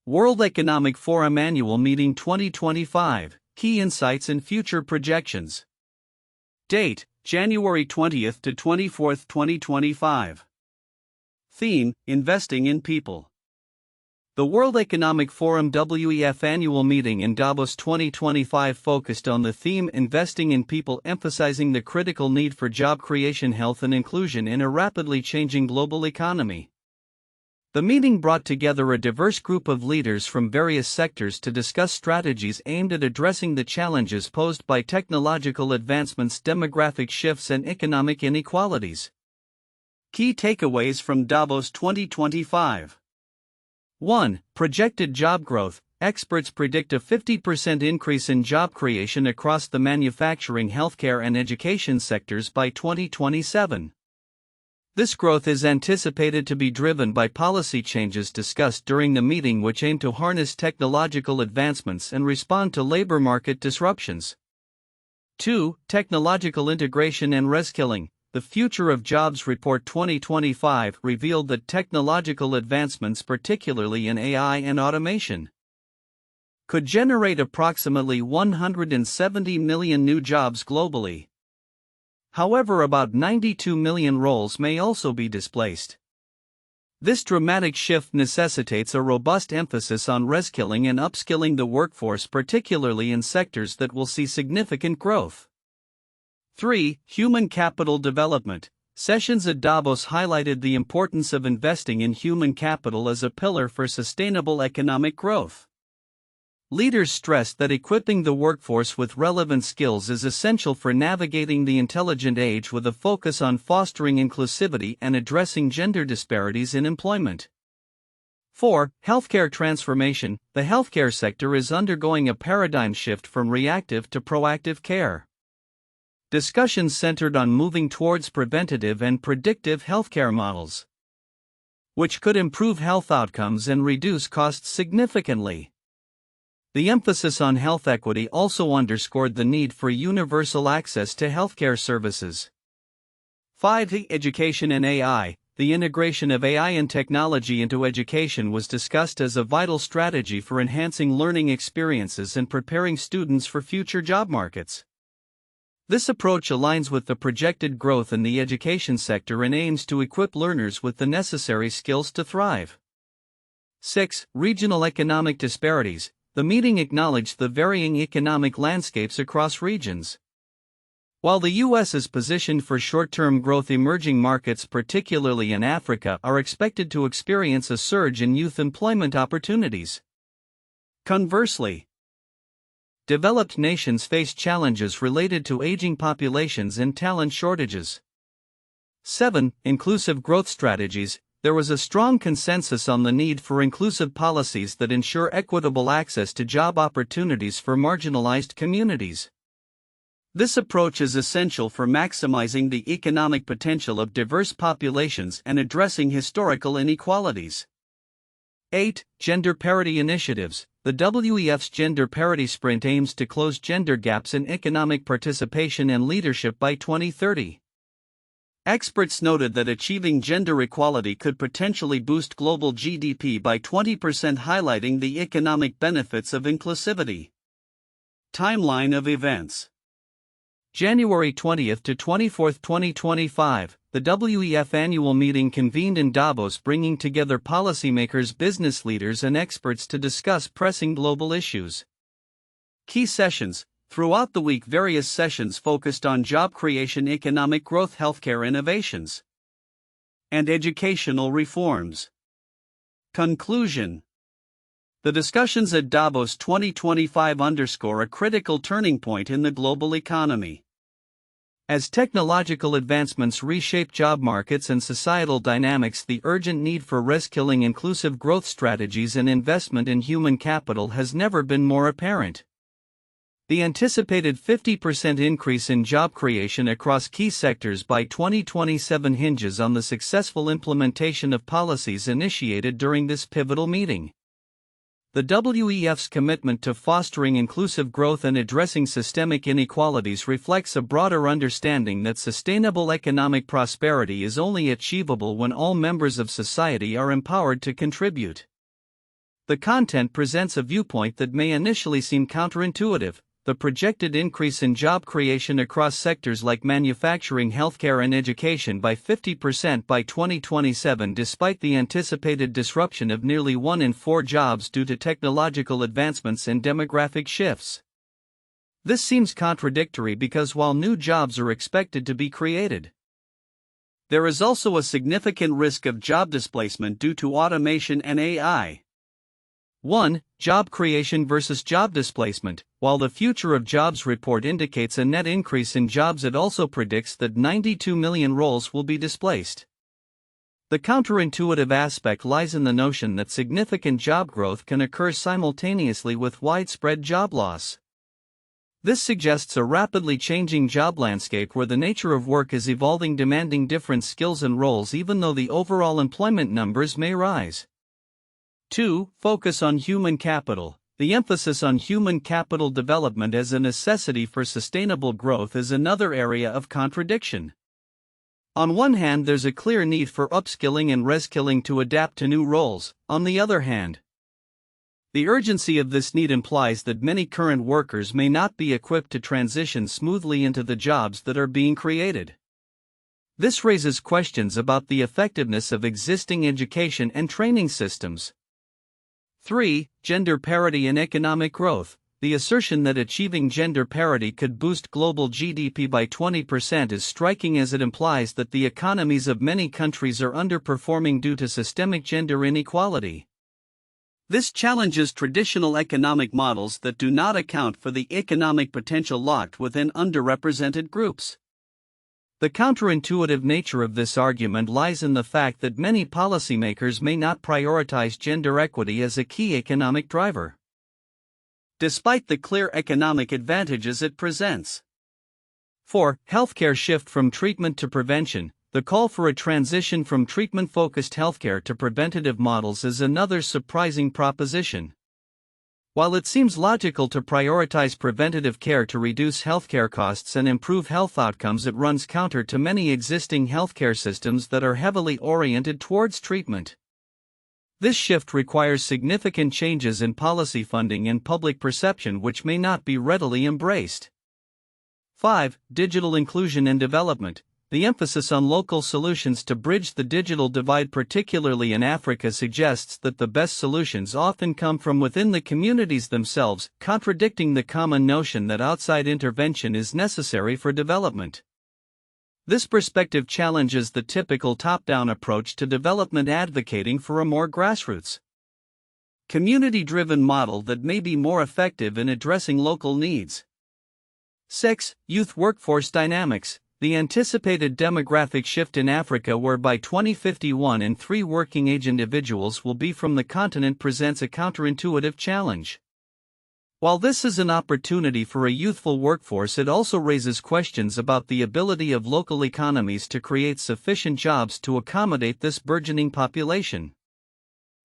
World Economic Forum Annual Meeting 2025, Key Insights and Future Projections. Date, January 20th to 24th, 2025. Theme, Investing in People. The World Economic Forum WEF Annual Meeting in Davos 2025 focused on the theme Investing in People, emphasizing the critical need for job creation, health and inclusion in a rapidly changing global economy. The meeting brought together a diverse group of leaders from various sectors to discuss strategies aimed at addressing the challenges posed by technological advancements, demographic shifts, and economic inequalities. Key takeaways from Davos 2025. 1. Projected job growth. Experts predict a 50% increase in job creation across the manufacturing, healthcare, and education sectors by 2027. This growth is anticipated to be driven by policy changes discussed during the meeting, which aim to harness technological advancements and respond to labor market disruptions. 2. Technological integration and reskilling. The Future of Jobs Report 2025 revealed that technological advancements, particularly in AI and automation, could generate approximately 170 million new jobs globally. However, about 92 million roles may also be displaced. This dramatic shift necessitates a robust emphasis on reskilling and upskilling the workforce, particularly in sectors that will see significant growth. 3. Human capital development. Sessions at Davos highlighted the importance of investing in human capital as a pillar for sustainable economic growth. Leaders stressed that equipping the workforce with relevant skills is essential for navigating the intelligent age, with a focus on fostering inclusivity and addressing gender disparities in employment. 4. Healthcare transformation. The healthcare sector is undergoing a paradigm shift from reactive to proactive care. Discussions centered on moving towards preventative and predictive healthcare models, which could improve health outcomes and reduce costs significantly. The emphasis on health equity also underscored the need for universal access to healthcare services. 5. Education and AI. The integration of AI and technology into education was discussed as a vital strategy for enhancing learning experiences and preparing students for future job markets. This approach aligns with the projected growth in the education sector and aims to equip learners with the necessary skills to thrive. 6. Regional economic disparities. The meeting acknowledged the varying economic landscapes across regions. While the U.S. is positioned for short-term growth, emerging markets, particularly in Africa, are expected to experience a surge in youth employment opportunities. Conversely, developed nations face challenges related to aging populations and talent shortages. 7. Inclusive growth strategies. There was a strong consensus on the need for inclusive policies that ensure equitable access to job opportunities for marginalized communities. This approach is essential for maximizing the economic potential of diverse populations and addressing historical inequalities. 8. Gender parity initiatives. The WEF's Gender Parity Sprint aims to close gender gaps in economic participation and leadership by 2030. Experts noted that achieving gender equality could potentially boost global GDP by 20%, highlighting the economic benefits of inclusivity. Timeline of events. January 20th to 24th, 2025, the WEF Annual Meeting convened in Davos, bringing together policymakers, business leaders, and experts to discuss pressing global issues. Key sessions. Throughout the week, various sessions focused on job creation, economic growth, healthcare innovations, and educational reforms. Conclusion. The discussions at Davos 2025 underscore a critical turning point in the global economy. As technological advancements reshape job markets and societal dynamics, the urgent need for reskilling, inclusive growth strategies, and investment in human capital has never been more apparent. The anticipated 50% increase in job creation across key sectors by 2027 hinges on the successful implementation of policies initiated during this pivotal meeting. The WEF's commitment to fostering inclusive growth and addressing systemic inequalities reflects a broader understanding that sustainable economic prosperity is only achievable when all members of society are empowered to contribute. The content presents a viewpoint that may initially seem counterintuitive. The projected increase in job creation across sectors like manufacturing, healthcare, and education by 50% by 2027, despite the anticipated disruption of nearly 1 in 4 jobs due to technological advancements and demographic shifts. This seems contradictory because while new jobs are expected to be created, there is also a significant risk of job displacement due to automation and AI. 1. Job creation versus job displacement. While the Future of Jobs report indicates a net increase in jobs, it also predicts that 92 million roles will be displaced. The counterintuitive aspect lies in the notion that significant job growth can occur simultaneously with widespread job loss. This suggests a rapidly changing job landscape where the nature of work is evolving, demanding different skills and roles even though the overall employment numbers may rise. 2. Focus on human capital. The emphasis on human capital development as a necessity for sustainable growth is another area of contradiction. On one hand, there's a clear need for upskilling and reskilling to adapt to new roles. On the other hand, the urgency of this need implies that many current workers may not be equipped to transition smoothly into the jobs that are being created. This raises questions about the effectiveness of existing education and training systems. 3. Gender parity and economic growth. The assertion that achieving gender parity could boost global GDP by 20% is striking, as it implies that the economies of many countries are underperforming due to systemic gender inequality. This challenges traditional economic models that do not account for the economic potential locked within underrepresented groups. The counterintuitive nature of this argument lies in the fact that many policymakers may not prioritize gender equity as a key economic driver, despite the clear economic advantages it presents. 4. Healthcare shift from treatment to prevention. The call for a transition from treatment-focused healthcare to preventative models is another surprising proposition. While it seems logical to prioritize preventative care to reduce healthcare costs and improve health outcomes, it runs counter to many existing healthcare systems that are heavily oriented towards treatment. This shift requires significant changes in policy funding and public perception, which may not be readily embraced. 5. Digital inclusion and development. The emphasis on local solutions to bridge the digital divide, particularly in Africa, suggests that the best solutions often come from within the communities themselves, contradicting the common notion that outside intervention is necessary for development. This perspective challenges the typical top-down approach to development, advocating for a more grassroots, community-driven model that may be more effective in addressing local needs. 6. Youth workforce dynamics. The anticipated demographic shift in Africa, where by 2050 1 in 3 working-age individuals will be from the continent, presents a counterintuitive challenge. While this is an opportunity for a youthful workforce, it also raises questions about the ability of local economies to create sufficient jobs to accommodate this burgeoning population.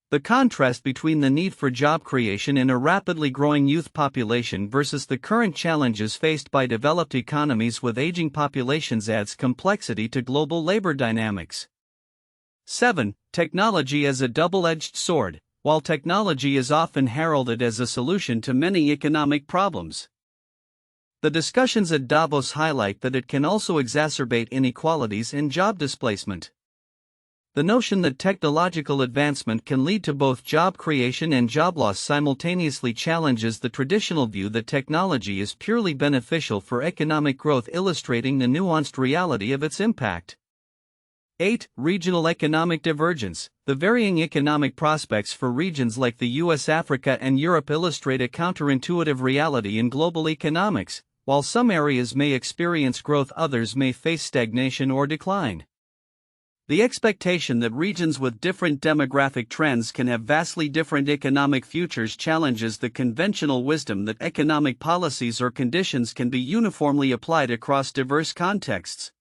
The contrast between the need for job creation in a rapidly growing youth population versus the current challenges faced by developed economies with aging populations adds complexity to global labor dynamics. 7. Technology as a double-edged sword. While technology is often heralded as a solution to many economic problems, the discussions at Davos highlight that it can also exacerbate inequalities and job displacement. The notion that technological advancement can lead to both job creation and job loss simultaneously challenges the traditional view that technology is purely beneficial for economic growth, illustrating the nuanced reality of its impact. 8. Regional economic divergence. The varying economic prospects for regions like the US, Africa, and Europe illustrate a counterintuitive reality in global economics. While some areas may experience growth, others may face stagnation or decline. The expectation that regions with different demographic trends can have vastly different economic futures challenges the conventional wisdom that economic policies or conditions can be uniformly applied across diverse contexts.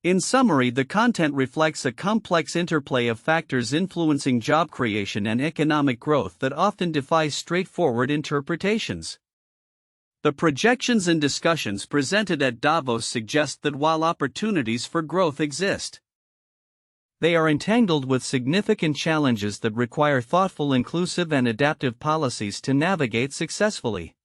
In summary, the content reflects a complex interplay of factors influencing job creation and economic growth that often defies straightforward interpretations. The projections and discussions presented at Davos suggest that while opportunities for growth exist, They are entangled with significant challenges that require thoughtful, inclusive, and adaptive policies to navigate successfully.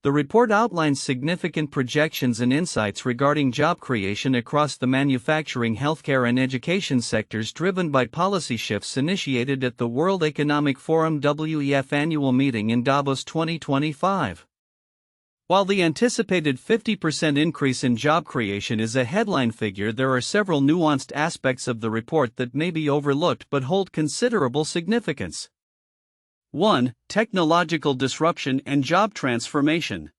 The report outlines significant projections and insights regarding job creation across the manufacturing, healthcare, and education sectors driven by policy shifts initiated at the World Economic Forum WEF Annual Meeting in Davos 2025. While the anticipated 50% increase in job creation is a headline figure, there are several nuanced aspects of the report that may be overlooked but hold considerable significance. 1. Technological disruption and job transformation.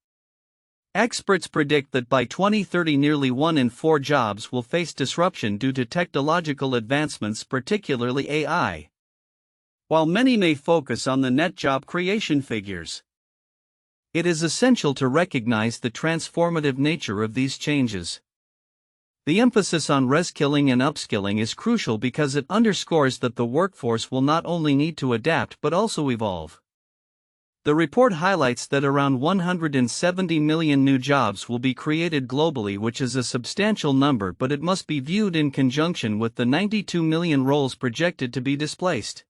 Experts predict that by 2030 nearly 1 in 4 jobs will face disruption due to technological advancements, particularly AI. While many may focus on the net job creation figures, it is essential to recognize the transformative nature of these changes. The emphasis on reskilling and upskilling is crucial because it underscores that the workforce will not only need to adapt but also evolve. The report highlights that around 170 million new jobs will be created globally, which is a substantial number, but it must be viewed in conjunction with the 92 million roles projected to be displaced.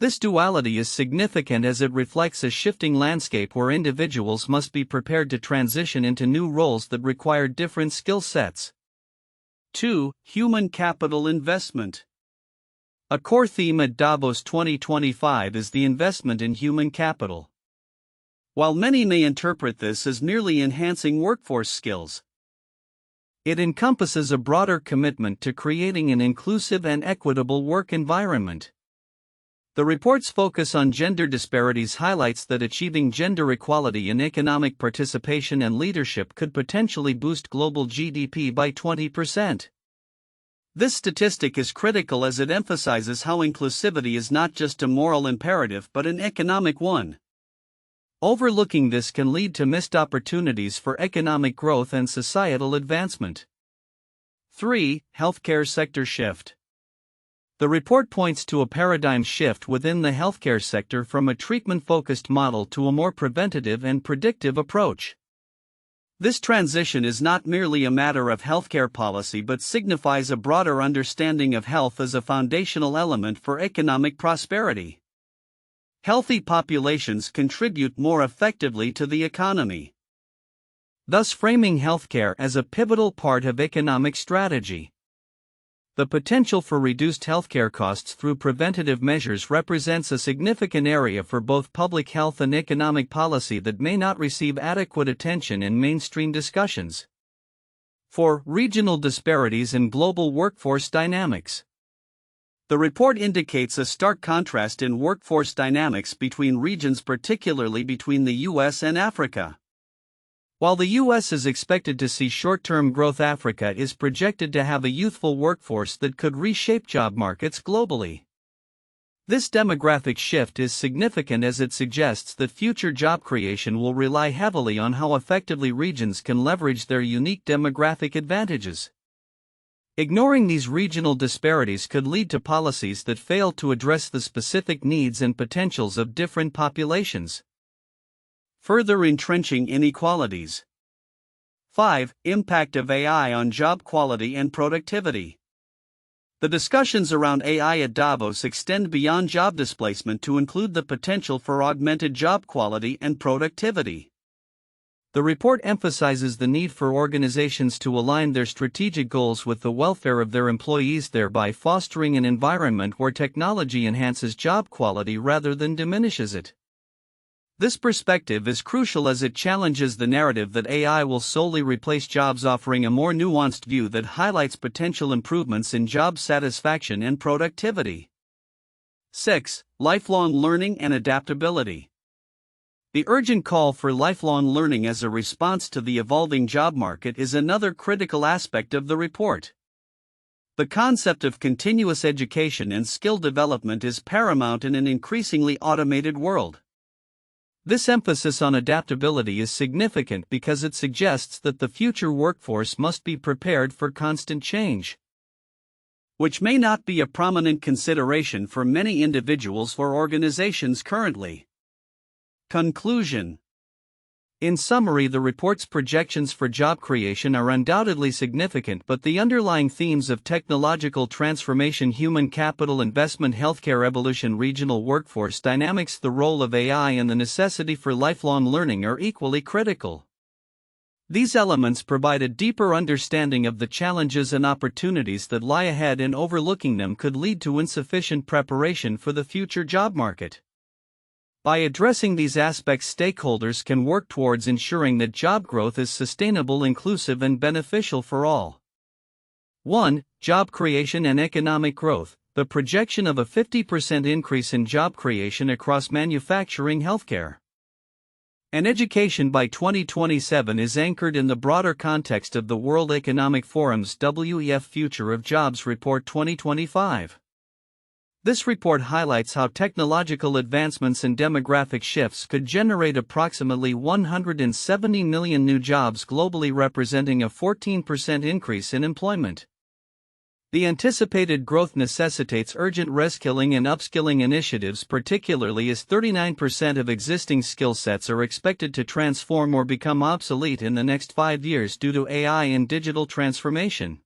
This duality is significant as it reflects a shifting landscape where individuals must be prepared to transition into new roles that require different skill sets. 2. Human capital investment. A core theme at Davos 2025 is the investment in human capital. While many may interpret this as merely enhancing workforce skills, it encompasses a broader commitment to creating an inclusive and equitable work environment. The report's focus on gender disparities highlights that achieving gender equality in economic participation and leadership could potentially boost global GDP by 20%. This statistic is critical as it emphasizes how inclusivity is not just a moral imperative but an economic one. Overlooking this can lead to missed opportunities for economic growth and societal advancement. 3. Healthcare sector shift. The report points to a paradigm shift within the healthcare sector from a treatment-focused model to a more preventative and predictive approach. This transition is not merely a matter of healthcare policy but signifies a broader understanding of health as a foundational element for economic prosperity. Healthy populations contribute more effectively to the economy, thus framing healthcare as a pivotal part of economic strategy. The potential for reduced healthcare costs through preventative measures represents a significant area for both public health and economic policy that may not receive adequate attention in mainstream discussions. 4. Regional disparities and global workforce dynamics. The report indicates a stark contrast in workforce dynamics between regions, particularly between the US and Africa. While the U.S. is expected to see short-term growth, Africa is projected to have a youthful workforce that could reshape job markets globally. This demographic shift is significant as it suggests that future job creation will rely heavily on how effectively regions can leverage their unique demographic advantages. Ignoring these regional disparities could lead to policies that fail to address the specific needs and potentials of different populations, further entrenching inequalities. 5. Impact of AI on job quality and productivity. The discussions around AI at Davos extend beyond job displacement to include the potential for augmented job quality and productivity. The report emphasizes the need for organizations to align their strategic goals with the welfare of their employees, thereby fostering an environment where technology enhances job quality rather than diminishes it. This perspective is crucial as it challenges the narrative that AI will solely replace jobs, offering a more nuanced view that highlights potential improvements in job satisfaction and productivity. 6. Lifelong learning and adaptability. The urgent call for lifelong learning as a response to the evolving job market is another critical aspect of the report. The concept of continuous education and skill development is paramount in an increasingly automated world. This emphasis on adaptability is significant because it suggests that the future workforce must be prepared for constant change, which may not be a prominent consideration for many individuals or organizations currently. Conclusion. In summary, the report's projections for job creation are undoubtedly significant, but the underlying themes of technological transformation, human capital investment, healthcare evolution, regional workforce dynamics, the role of AI, and the necessity for lifelong learning are equally critical. These elements provide a deeper understanding of the challenges and opportunities that lie ahead, and overlooking them could lead to insufficient preparation for the future job market. By addressing these aspects, stakeholders can work towards ensuring that job growth is sustainable, inclusive, and beneficial for all. 1. Job creation and economic growth. The projection of a 50% increase in job creation across manufacturing, healthcare, and education by 2027 is anchored in the broader context of the World Economic Forum's WEF Future of Jobs Report 2025. This report highlights how technological advancements and demographic shifts could generate approximately 170 million new jobs globally, representing a 14% increase in employment. The anticipated growth necessitates urgent reskilling and upskilling initiatives, particularly as 39% of existing skill sets are expected to transform or become obsolete in the next 5 years due to AI and digital transformation.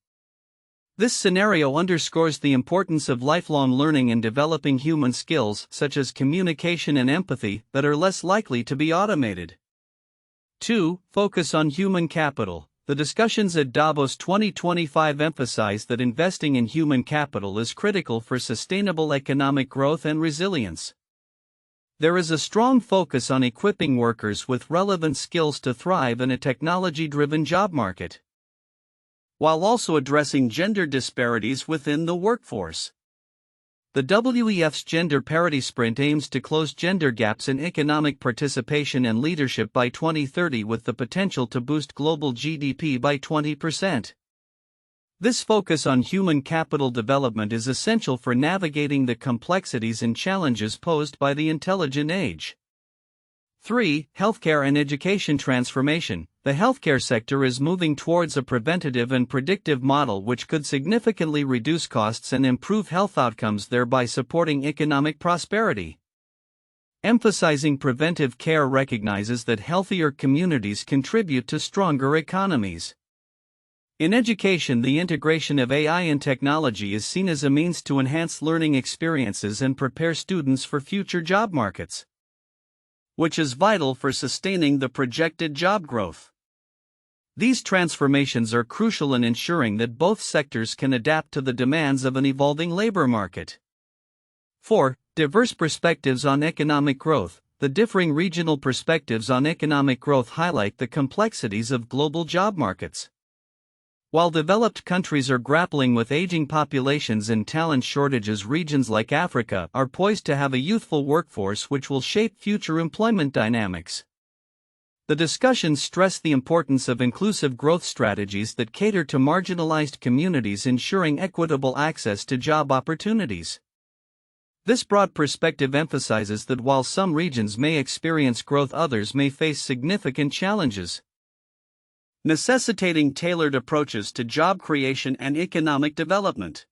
This scenario underscores the importance of lifelong learning and developing human skills, such as communication and empathy, that are less likely to be automated. 2. Focus on human capital. The discussions at Davos 2025 emphasize that investing in human capital is critical for sustainable economic growth and resilience. There is a strong focus on equipping workers with relevant skills to thrive in a technology-driven job market, while also addressing gender disparities within the workforce. The WEF's Gender Parity Sprint aims to close gender gaps in economic participation and leadership by 2030, with the potential to boost global GDP by 20%. This focus on human capital development is essential for navigating the complexities and challenges posed by the intelligent age. 3. Healthcare and education transformation. The healthcare sector is moving towards a preventative and predictive model which could significantly reduce costs and improve health outcomes, thereby supporting economic prosperity. Emphasizing preventive care recognizes that healthier communities contribute to stronger economies. In education, the integration of AI and technology is seen as a means to enhance learning experiences and prepare students for future job markets, which is vital for sustaining the projected job growth. These transformations are crucial in ensuring that both sectors can adapt to the demands of an evolving labor market. 4. Diverse perspectives on economic growth. The differing regional perspectives on economic growth highlight the complexities of global job markets. While developed countries are grappling with aging populations and talent shortages, regions like Africa are poised to have a youthful workforce which will shape future employment dynamics. The discussions stress the importance of inclusive growth strategies that cater to marginalized communities, ensuring equitable access to job opportunities. This broad perspective emphasizes that while some regions may experience growth, others may face significant challenges, necessitating tailored approaches to job creation and economic development.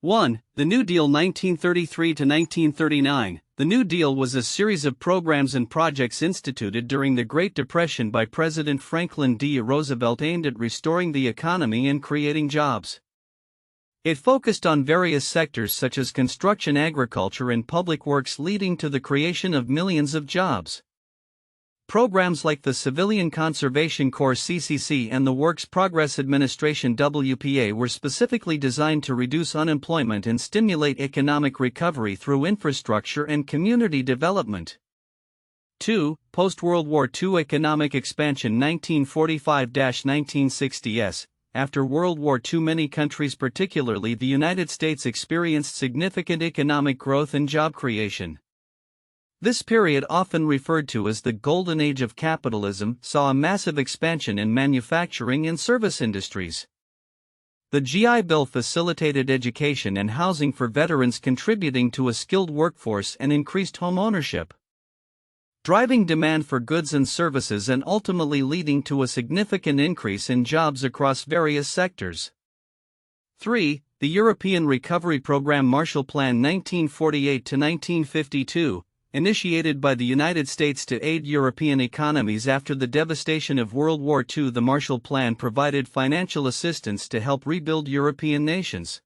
1. The New Deal 1933 to 1939. The New Deal was a series of programs and projects instituted during the Great Depression by President Franklin D. Roosevelt aimed at restoring the economy and creating jobs. It focused on various sectors such as construction, agriculture, and public works, leading to the creation of millions of jobs. Programs like the Civilian Conservation Corps (CCC) and the Works Progress Administration (WPA) were specifically designed to reduce unemployment and stimulate economic recovery through infrastructure and community development. 2. Post-World War II economic expansion 1945-1960s. After World War II, many countries, particularly the United States, experienced significant economic growth and job creation. This period, often referred to as the Golden Age of capitalism, saw a massive expansion in manufacturing and service industries. The GI Bill facilitated education and housing for veterans, contributing to a skilled workforce and increased home ownership, driving demand for goods and services and ultimately leading to a significant increase in jobs across various sectors. 3. The European Recovery Program Marshall Plan 1948 to 1952. initiated by the United States to aid European economies after the devastation of World War II. The Marshall Plan provided financial assistance to help rebuild European nations.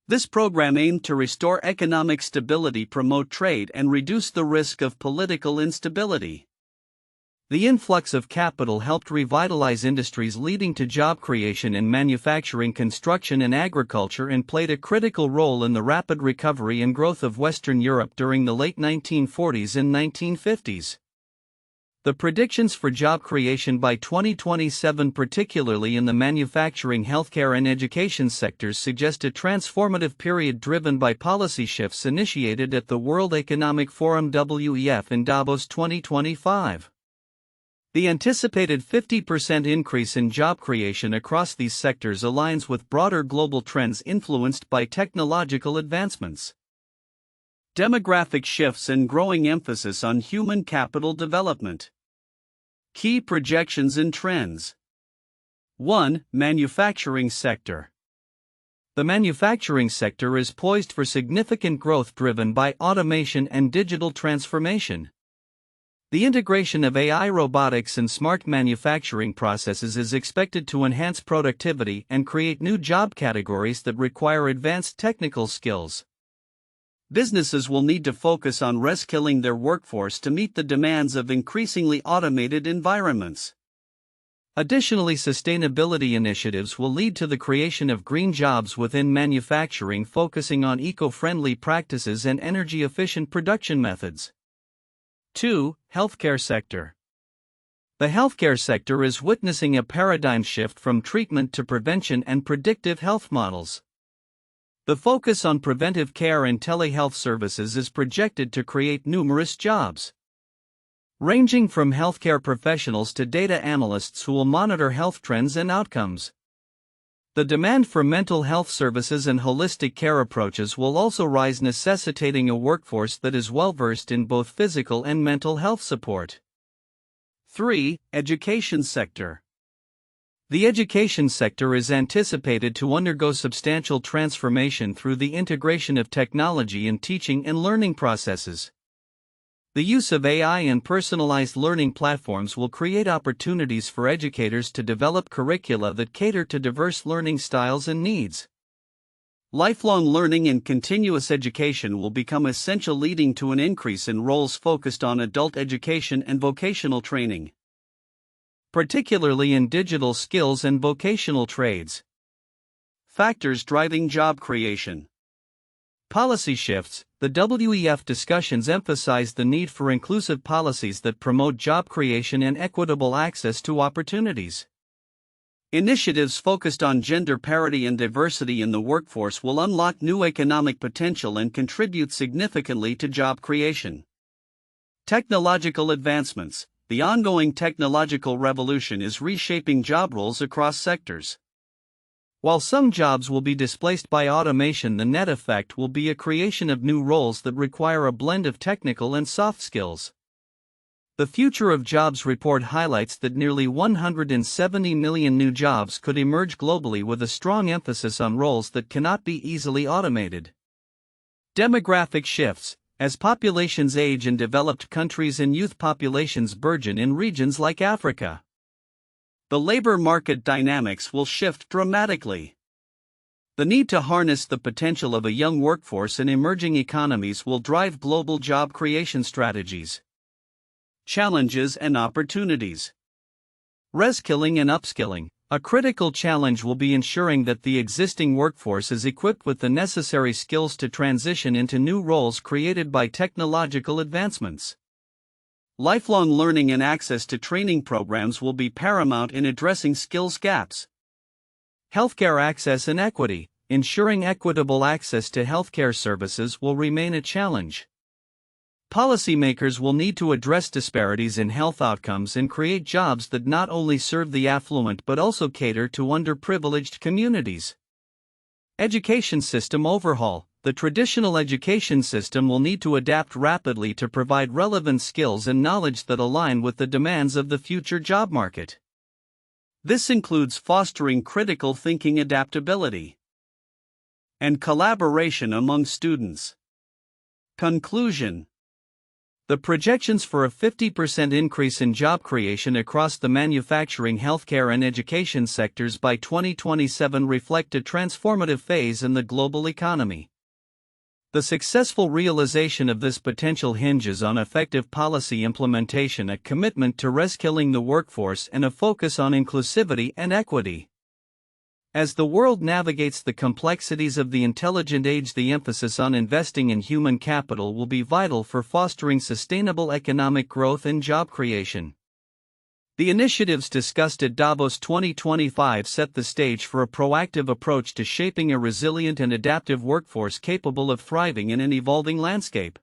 This program aimed to restore economic stability, promote trade, and reduce the risk of political instability. The influx of capital helped revitalize industries, leading to job creation in manufacturing, construction, and agriculture, and played a critical role in the rapid recovery and growth of Western Europe during the late 1940s and 1950s. The predictions for job creation by 2027, particularly in the manufacturing, healthcare, and education sectors, suggest a transformative period driven by policy shifts initiated at the World Economic Forum (WEF) in Davos 2025. The anticipated 50% increase in job creation across these sectors aligns with broader global trends influenced by technological advancements, demographic shifts, and growing emphasis on human capital development. Key projections and trends. 1. Manufacturing sector. The manufacturing sector is poised for significant growth driven by automation and digital transformation. The integration of AI, robotics, and smart manufacturing processes is expected to enhance productivity and create new job categories that require advanced technical skills. Businesses will need to focus on reskilling their workforce to meet the demands of increasingly automated environments. Additionally, sustainability initiatives will lead to the creation of green jobs within manufacturing, focusing on eco-friendly practices and energy-efficient production methods. 2. Healthcare sector. The healthcare sector is witnessing a paradigm shift from treatment to prevention and predictive health models. The focus on preventive care and telehealth services is projected to create numerous jobs, ranging from healthcare professionals to data analysts who will monitor health trends and outcomes. The demand for mental health services and holistic care approaches will also rise, necessitating a workforce that is well-versed in both physical and mental health support. 3. Education sector. The education sector is anticipated to undergo substantial transformation through the integration of technology in teaching and learning processes. The use of AI and personalized learning platforms will create opportunities for educators to develop curricula that cater to diverse learning styles and needs. Lifelong learning and continuous education will become essential, leading to an increase in roles focused on adult education and vocational training, particularly in digital skills and vocational trades. Factors driving job creation. Policy shifts. The WEF discussions emphasize the need for inclusive policies that promote job creation and equitable access to opportunities. Initiatives focused on gender parity and diversity in the workforce will unlock new economic potential and contribute significantly to job creation. Technological advancements. The ongoing technological revolution is reshaping job roles across sectors. While some jobs will be displaced by automation, the net effect will be a creation of new roles that require a blend of technical and soft skills. The Future of Jobs report highlights that nearly 170 million new jobs could emerge globally, with a strong emphasis on roles that cannot be easily automated. Demographic shifts. As populations age in developed countries and youth populations burgeon in regions like Africa, the labor market dynamics will shift dramatically. The need to harness the potential of a young workforce in emerging economies will drive global job creation strategies. Challenges and opportunities. Reskilling and upskilling. A critical challenge will be ensuring that the existing workforce is equipped with the necessary skills to transition into new roles created by technological advancements. Lifelong learning and access to training programs will be paramount in addressing skills gaps. Healthcare access and equity. Ensuring equitable access to healthcare services will remain a challenge. Policymakers will need to address disparities in health outcomes and create jobs that not only serve the affluent but also cater to underprivileged communities. Education system overhaul. The traditional education system will need to adapt rapidly to provide relevant skills and knowledge that align with the demands of the future job market. This includes fostering critical thinking, adaptability, and collaboration among students. Conclusion. The projections for a 50% increase in job creation across the manufacturing, healthcare, and education sectors by 2027 reflect a transformative phase in the global economy. The successful realization of this potential hinges on effective policy implementation, a commitment to reskilling the workforce, and a focus on inclusivity and equity. As the world navigates the complexities of the intelligent age, the emphasis on investing in human capital will be vital for fostering sustainable economic growth and job creation. The initiatives discussed at Davos 2025 set the stage for a proactive approach to shaping a resilient and adaptive workforce capable of thriving in an evolving landscape.